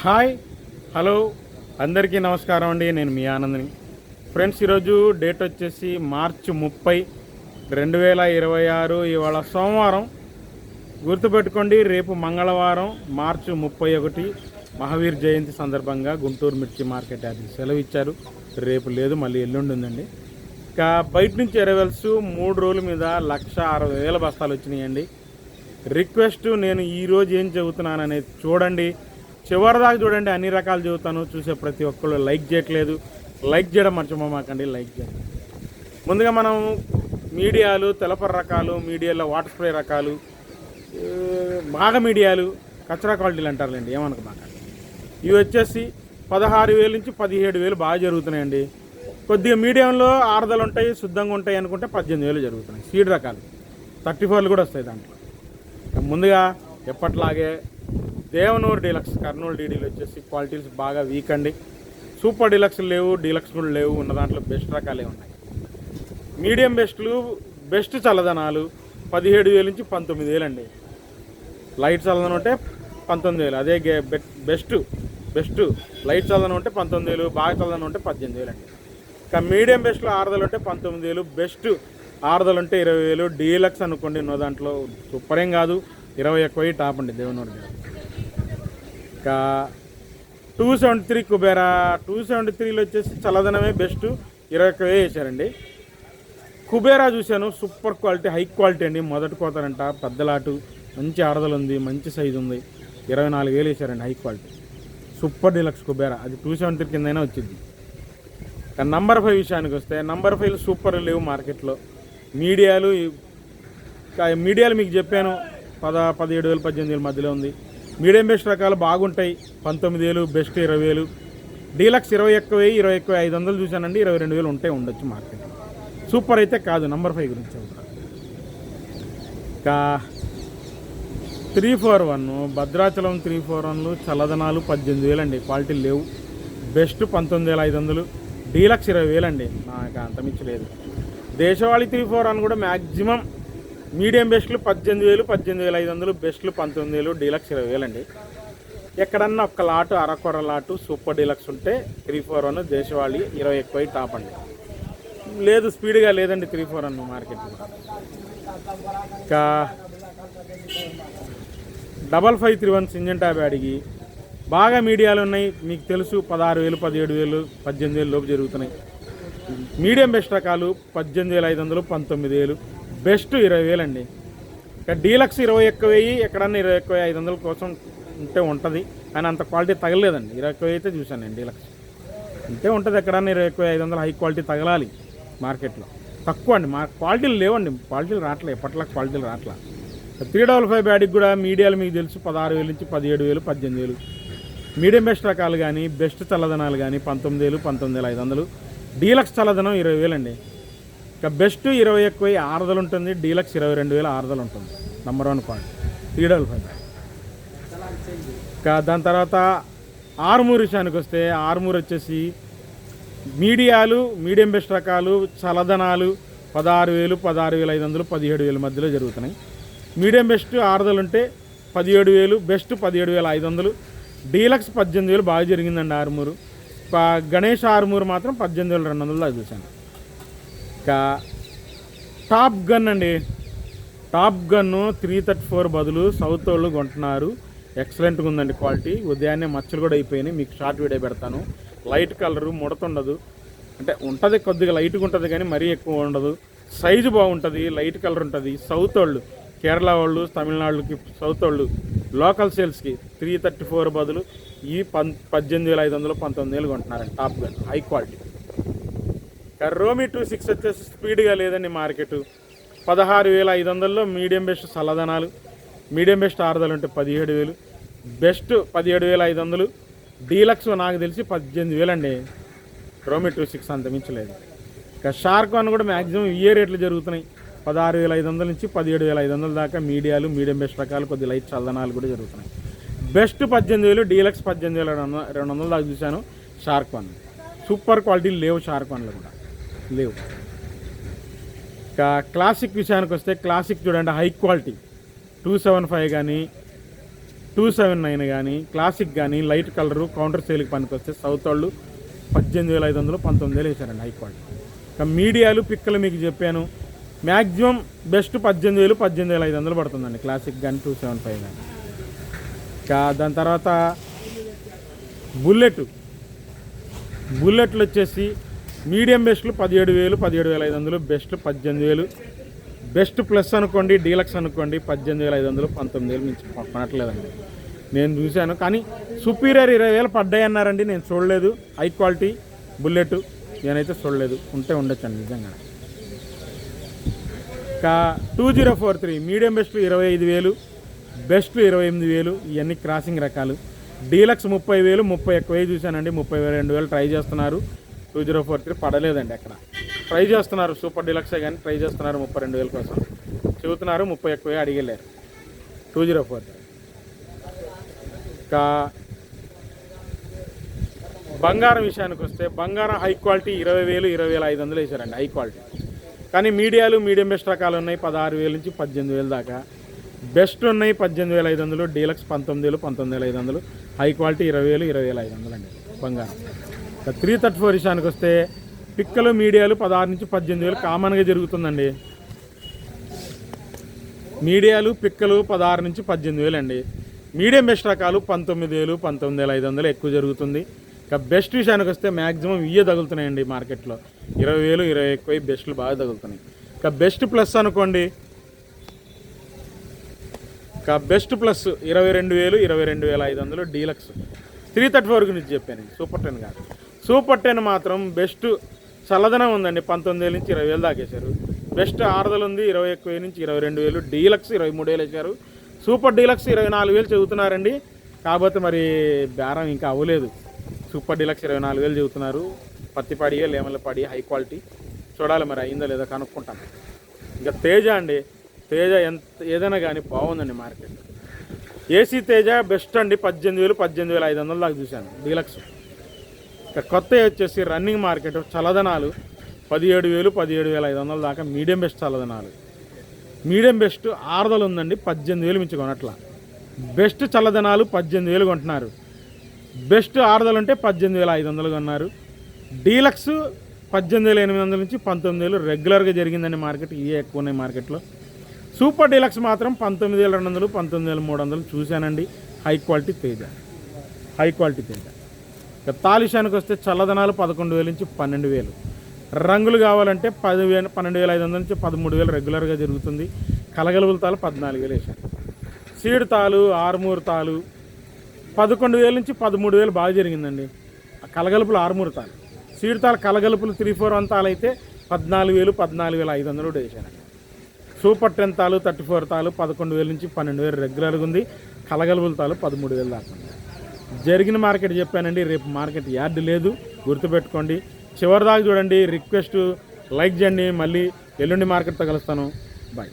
Hi hello అందరికీ నమస్కారం అండి. నేను మీ ఆనంద్ని. ఫ్రెండ్స్, ఈరోజు డేట్ వచ్చేసి మార్చి 30, 2026. ఇవాళ సోమవారం. గుర్తుపెట్టుకోండి, రేపు మంగళవారం మార్చి 31 మహావీర్ జయంతి సందర్భంగా గుంటూరు మిర్చి మార్కెట్ అది సెలవు ఇచ్చారు. రేపు లేదు, మళ్ళీ ఎల్లుండి ఉందండి. ఇంకా బయట నుంచి ఎరవెల్స్ 3 రోజుల మీద 1,60,000 బస్తాలు వచ్చినాయండి. రిక్వెస్ట్, నేను ఈరోజు ఏం చెబుతున్నాను అనేది చూడండి, చివరిదాకా చూడండి. అన్ని రకాలు చెబుతాను. చూసే ప్రతి ఒక్కళ్ళు లైక్ చేయట్లేదు. లైక్ చేయడం మర్చిపోమాకండి, లైక్ చేయండి. ముందుగా మనం మీడియాలు, తెలపర రకాలు, మీడియాలో వాటర్ స్ప్రే రకాలు, బాగా మీడియాలు కచరా క్వాలిటీలు అంటారులేండి, ఏమనుకున్నాక ఇవి వచ్చేసి 16,000 నుంచి 17,000 బాగా జరుగుతున్నాయండి. కొద్దిగా మీడియంలో ఆరుదలు ఉంటాయి, శుద్ధంగా ఉంటాయి అనుకుంటే 18,000 జరుగుతున్నాయి. సీడ్ రకాలు 34 కూడా వస్తాయి దాంట్లో. ముందుగా ఎప్పట్లాగే దేవనూరు డీలక్స్, కర్నూలు డీడీలు వచ్చేసి క్వాలిటీస్ బాగా వీక్ అండి. సూపర్ డీలక్స్ లేవు, డీలక్స్ కూడా లేవు. ఉన్న దాంట్లో బెస్ట్ రకాలే ఉన్నాయి. మీడియం బెస్ట్లు, బెస్ట్ చల్లదనాలు 17,000 నుంచి 19,000 అండి. లైట్ చల్లదనం ఉంటే 19,000. అదే బెస్ట్ లైట్ చల్లదనం ఉంటే 19,000, బాగా చల్లదనం ఉంటే 18,000 అండి. ఇంకా మీడియం బెస్ట్లో ఆరుదలు ఉంటే 19,000, బెస్ట్ ఆరుదలు ఉంటే 20,000. డీలక్స్ అనుకోండి, ఉన్న దాంట్లో సూపర్ ఏం కాదు, 20 ఎక్కువ టాప్ అండి దేవనూరు. ఇంకా 273 కుబేరా, 273లో వచ్చేసి చల్లదనమే బెస్ట్, 21,000 వేసారండి. కుబేరా చూశాను, సూపర్ క్వాలిటీ, హై క్వాలిటీ అండి. మొదటి కోతారంట, పెద్దలాటు, మంచి ఆడదలు ఉంది, మంచి సైజు ఉంది. 24,000 వేసారండి, high quality. Super deluxe Kubera, అది 273 కిందైనా వచ్చింది. నంబర్ 5 విషయానికి వస్తే, నంబర్ 5 సూపర్ లేవు మార్కెట్లో. మీడియాలు మీకు చెప్పాను, 17,000 18,000 మధ్యలో ఉంది. మీడియం బెస్ట్ రకాలు బాగుంటాయి, 19,000, బెస్ట్ 20,000. డీలక్స్ 21,000, 21,500 చూశానండి. 22,000 ఉంటే ఉండొచ్చు మార్కెట్. సూపర్ అయితే కాదు. నంబర్ 5 గురించి చెబుతాను. ఇంకా 341 భద్రాచలం 341లు చల్లదనాలు 18,000 అండి. క్వాలిటీ లేవు. బెస్ట్ 19,500, డీలక్స్ 20,000 అండి. నాకు అంతమించలేదు. దేశవాళీ 341 కూడా మ్యాక్సిమం మీడియం బెస్ట్లు 18,000, 18,500, బెస్ట్లు 19,000, డీలక్స్ 20,000 అండి. ఎక్కడన్నా ఒక్క లాటు, అరకొర లాటు సూపర్ డీలక్స్ ఉంటే 341 దేశవాళీ 20 ఎక్కువ టాప్ అండి. లేదు, స్పీడ్గా లేదండి 341 మార్కెట్. ఇంకా 5531 సింజంటా బ్యాడిగి బాగా మీడియాలు ఉన్నాయి, మీకు తెలుసు. 16,000, 17,000, 18,000 లోపు జరుగుతున్నాయి. మీడియం బెస్ట్ రకాలు 18,500, 19,000, బెస్ట్ 20,000 అండి. ఇక డీలక్స్ 21,000, ఎక్కడన్నా 21,500 కోసం ఉంటే ఉంటుంది. కానీ అంత క్వాలిటీ తగలేదండి. 21,000 అయితే చూశాను నేను. డీలక్స్ ఉంటే ఉంటుంది, ఎక్కడన్నా 21,500 హై క్వాలిటీ తగలాలి మార్కెట్లో. తక్కువ అండి, మా క్వాలిటీలు లేవండి. క్వాలిటీలు రావట్లేదు, ఎప్పట్లా క్వాలిటీలు రావట్లా. 355 బ్యాడికి కూడా మీడియాలు మీకు తెలుసు, 16,000 నుంచి 17,000, 18,000. మీడియం బెస్ట్ రకాలు కానీ, బెస్ట్ చల్లదనాలు కానీ 19,000, 19,500. డీలక్స్ చల్లదనం 20,000 అండి. ఇక బెస్ట్ 20 ఎక్కువ ఆరుదలు ఉంటుంది, డీలక్స్ 22,000 ఆరుదలు ఉంటుంది. Number 1 quality 355. ఇంకా దాని తర్వాత ఆర్మూర్ విషయానికి వస్తే, ఆర్మూర్ వచ్చేసి మీడియాలు, మీడియం బెస్ట్ రకాలు చల్లదనాలు 16,000, 16,500, 17,000 మధ్యలో జరుగుతున్నాయి. మీడియం బెస్ట్ ఆరుదలు ఉంటే 17,000, బెస్ట్ 17,500, డీలక్స్ 18,000 బాగా జరిగిందండి ఆర్మూరు. గణేష్ ఆర్మూర్ మాత్రం 18,200 దాకా చూశాను. ఇంకా టాప్ గన్ అండి. టాప్ గన్ను 334 బదులు సౌత్ వాళ్ళు కొంటున్నారు. ఎక్సలెంట్గా ఉందండి క్వాలిటీ. ఉదయాన్నే మచ్చలు కూడా అయిపోయినాయి. మీకు షార్ట్ వీడియో పెడతాను. లైట్ కలరు, ముడతుండదు. అంటే ఉంటుంది, కొద్దిగా లైట్గా ఉంటుంది కానీ మరీ ఎక్కువ ఉండదు. సైజు బాగుంటుంది, లైట్ కలర్ ఉంటుంది. సౌత్ వాళ్ళు, కేరళ వాళ్ళు, తమిళనాడుకి సౌత్ వాళ్ళు లోకల్ సేల్స్కి 334 బదులు ఈ 18,500, 19,000 కొంటున్నారండి. Top gun high quality. రోమి 26 వచ్చేసి స్పీడ్గా లేదండి మార్కెట్. 16,500లో మీడియం బెస్ట్ చల్లదనాలు, మీడియం బెస్ట్ ఆరుదలు ఉంటే 17,000, బెస్ట్ 17,500, డీలక్స్ నాకు తెలిసి 18,000 అండి. రోమి 26 అంత మించలేదు. ఇక షార్క్ వన్ కూడా మ్యాక్సిమం ఇయే రేట్లు జరుగుతున్నాయి. 16,500 నుంచి 17,500 దాకా మీడియాలు, మీడియం బెస్ట్ రకాలు, కొద్ది లైట్ చల్లదనాలు కూడా జరుగుతున్నాయి. బెస్ట్ 18,000, డీలక్స్ 18,200 దాకా చూశాను. షార్క్ వన్ సూపర్ క్వాలిటీ లేవు, షార్క్ వన్లో కూడా లేవు. ఇక క్లాసిక్ విషయానికి వస్తే, క్లాసిక్ చూడండి హై క్వాలిటీ 275 కానీ 279 కానీ క్లాసిక్ కానీ లైట్ కలరు కౌంటర్ సేల్కి పనికొస్తే సౌత్ వాళ్ళు 18,500 19,000 వేశారండి హై క్వాలిటీ. ఇంకా మీడియాలు పిక్కలు మీకు చెప్పాను, మ్యాక్సిమం బెస్ట్ 18,000 18,500 పడుతుందండి క్లాసిక్ కానీ 275 కానీ. ఇంకా దాని తర్వాత బుల్లెట్లు వచ్చేసి మీడియం బెస్ట్లు 17,000 17,500, బెస్ట్ 18,000, బెస్ట్ ప్లస్ అనుకోండి డీలక్స్ అనుకోండి 18,500 19,000 నుంచి కొనట్లేదండి నేను చూశాను. కానీ సుపీరియర్ 20,000 పడ్డాయి అన్నారండి, నేను చూడలేదు. హై క్వాలిటీ బుల్లెట్ నేనైతే చూడలేదు, ఉంటే ఉండొచ్చండి నిజంగా. ఇంకా 2043 మీడియం బెస్ట్లు 25,000, బెస్ట్లు 28,000, ఇవన్నీ క్రాసింగ్ రకాలు. డీలక్స్ 30,000 30 ఎక్కువ చూశానండి, 32,000 ట్రై చేస్తున్నారు. 2043 పడలేదండి అక్కడ, ట్రై చేస్తున్నారు. సూపర్ డీలక్సే కానీ ట్రై చేస్తున్నారు 32,000 కోసం చెబుతున్నారు, 30 ఎక్కువ అడిగలేరు 2043. ఇంకా బంగారం విషయానికి వస్తే బంగారం హై క్వాలిటీ 20,000 20,500 వేశారండి హై క్వాలిటీ. కానీ మీడియాలు మీడియం బెస్ట్ రకాలు ఉన్నాయి 16,000 నుంచి 18,000 దాకా. బెస్ట్ ఉన్నాయి 18,500, డీలక్స్ 19,000 19,500, హై క్వాలిటీ 20,000 20,500 అండి బంగారం. 334 విషయానికి వస్తే పిక్కలు మీడియాలు 16 నుంచి 18,000 కామన్గా జరుగుతుందండి. మీడియాలు పిక్కలు 16 నుంచి 18,000 అండి. మీడియం బెస్ట్ రకాలు 19,000 19,500 ఎక్కువ జరుగుతుంది. ఇక బెస్ట్ విషయానికి వస్తే మ్యాక్సిమం ఇవే తగులుతున్నాయండి మార్కెట్లో, 20,000 20 ఎక్కువ బెస్ట్లు బాగా తగులుతున్నాయి. ఇక బెస్ట్ ప్లస్ అనుకోండి, ఇక బెస్ట్ ప్లస్ 22,000 22,500, డీలక్స్ 334 గురించి చెప్పాను, సూపర్ 10 కాదు. సూపర్ 10 మాత్రం బెస్ట్ చల్లదనం ఉందండి, 19,000 నుంచి 20,000 దాకేశారు. బెస్ట్ ఆరుదలు ఉంది 20 ఎక్కువ నుంచి 22,000, డీలక్స్ 23,000 వేశారు. సూపర్ డీలక్స్ 24,000 చెబుతున్నారండి, కాకపోతే మరి బేరం ఇంకా అవ్వలేదు. సూపర్ డీలక్స్ 24,000 చెబుతున్నారు, పత్తిపాడియే లేమలపాడి హై క్వాలిటీ. చూడాలి మరి అయిందో లేదో కనుక్కుంటాను. ఇంకా తేజ అండి, తేజ ఎంత ఏదైనా కానీ బాగుందండి మార్కెట్. ఏసీ తేజ బెస్ట్ అండి, 18,000 18,500 దాకా చూశాను డీలక్స్. ఇక కొత్త వచ్చేసి రన్నింగ్ మార్కెట్ చల్లదనాలు 17,000 17,500 దాకా మీడియం బెస్ట్ చల్లదనాలు. మీడియం బెస్ట్ ఆరుదలు ఉందండి, 18,000 మించి కొనట్లా. బెస్ట్ చల్లదనాలు 18,000 కొంటున్నారు, బెస్ట్ ఆరుదలు ఉంటే 18,500 కొన్నారు. డీలక్స్ 18,800 నుంచి 19,000 రెగ్యులర్గా జరిగిందండి మార్కెట్, ఇవే ఎక్కువ ఉన్నాయి మార్కెట్లో. సూపర్ డీలక్స్ మాత్రం 19,200 19,300 చూశానండి. High quality Teja. ఇక తాలిషానికి వస్తే చల్లదనాలు 11,000 నుంచి 12,000, రంగులు కావాలంటే 12,500 నుంచి 13,000 రెగ్యులర్గా జరుగుతుంది. కలగలుపుల తాలు 14,000 వేశారు. సీడ్ తాలు ఆరుమూరు తాలు 11,000 నుంచి 13,000 బాగా జరిగిందండి. కలగలుపులు ఆరుమూరు తాలు, సీడ్ తాలు కలగలుపులు 3-4 తాలు అయితే 14,000 14,500 వేశారండి. సూపర్ 10 తాలు 34 తాలు 11,000 నుంచి 12,000 రెగ్యులర్గా ఉంది. కలగలుపుల తాలు 13,000 దాకా జరిగిన మార్కెట్ చెప్పానండి. రేపు మార్కెట్ యార్డ్ లేదు, గుర్తుపెట్టుకోండి. చివరిదాకా చూడండి. రిక్వెస్ట్ లైక్ చేయండి. మళ్ళీ ఎల్లుండి మార్కెట్తో కలుస్తాను. బాయ్.